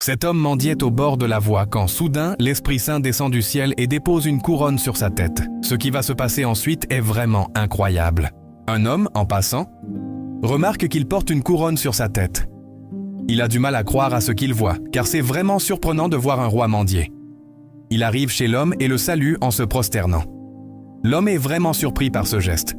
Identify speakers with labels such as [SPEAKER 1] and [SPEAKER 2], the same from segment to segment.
[SPEAKER 1] Cet homme mendiait au bord de la voie quand soudain l'Esprit Saint descend du ciel et dépose une couronne sur sa tête. Ce qui va se passer ensuite est vraiment incroyable. Un homme, en passant, remarque qu'il porte une couronne sur sa tête. Il a du mal à croire à ce qu'il voit, car c'est vraiment surprenant de voir un roi mendier. Il arrive chez l'homme et le salue en se prosternant. L'homme est vraiment surpris par ce geste.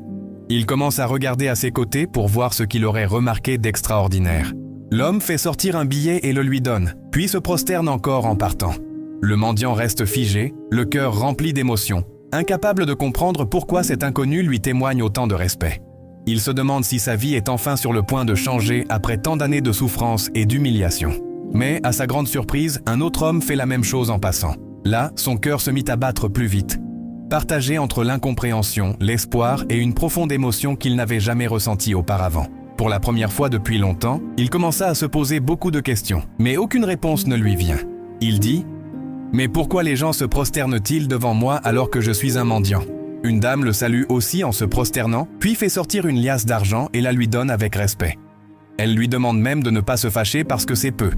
[SPEAKER 1] Il commence à regarder à ses côtés pour voir ce qu'il aurait remarqué d'extraordinaire. L'homme fait sortir un billet et le lui donne, puis se prosterne encore en partant. Le mendiant reste figé, le cœur rempli d'émotion, incapable de comprendre pourquoi cet inconnu lui témoigne autant de respect. Il se demande si sa vie est enfin sur le point de changer après tant d'années de souffrance et d'humiliation. Mais, à sa grande surprise, un autre homme fait la même chose en passant. Là, son cœur se mit à battre plus vite, partagé entre l'incompréhension, l'espoir et une profonde émotion qu'il n'avait jamais ressentie auparavant. Pour la première fois depuis longtemps, il commença à se poser beaucoup de questions, mais aucune réponse ne lui vient. Il dit « Mais pourquoi les gens se prosternent-ils devant moi alors que je suis un mendiant ?» Une dame le salue aussi en se prosternant, puis fait sortir une liasse d'argent et la lui donne avec respect. Elle lui demande même de ne pas se fâcher parce que c'est peu.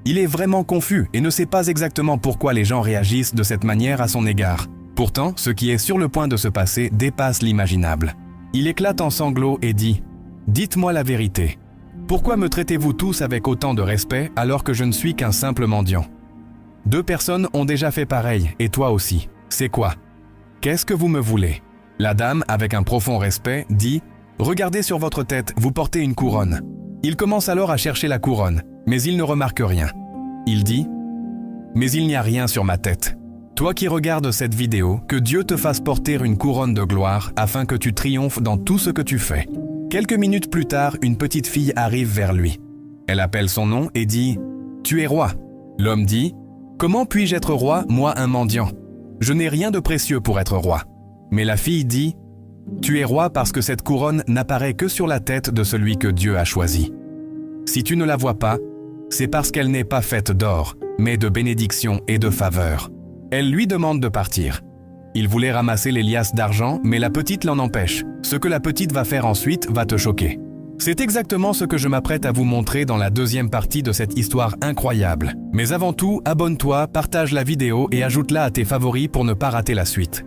[SPEAKER 1] Il est vraiment confus et ne sait pas exactement pourquoi les gens réagissent de cette manière à son égard. Pourtant, ce qui est sur le point de se passer dépasse l'imaginable. Il éclate en sanglots et dit « Dites-moi la vérité. Pourquoi me traitez-vous tous avec autant de respect alors que je ne suis qu'un simple mendiant ? 2 personnes ont déjà fait pareil, et toi aussi. C'est quoi ? Qu'est-ce que vous me voulez ?» La dame, avec un profond respect, dit « Regardez sur votre tête, vous portez une couronne. » Il commence alors à chercher la couronne, mais il ne remarque rien. Il dit « Mais il n'y a rien sur ma tête. Toi qui regardes cette vidéo, que Dieu te fasse porter une couronne de gloire afin que tu triomphes dans tout ce que tu fais. » Quelques minutes plus tard, une petite fille arrive vers lui. Elle appelle son nom et dit « Tu es roi. » L'homme dit « Comment puis-je être roi, moi un mendiant ? Je n'ai rien de précieux pour être roi. » Mais la fille dit « Tu es roi parce que cette couronne n'apparaît que sur la tête de celui que Dieu a choisi. Si tu ne la vois pas, c'est parce qu'elle n'est pas faite d'or, mais de bénédiction et de faveur. » Elle lui demande de partir. Il voulait ramasser les liasses d'argent, mais la petite l'en empêche. Ce que la petite va faire ensuite va te choquer. C'est exactement ce que je m'apprête à vous montrer dans la deuxième partie de cette histoire incroyable. Mais avant tout, abonne-toi, partage la vidéo et ajoute-la à tes favoris pour ne pas rater la suite.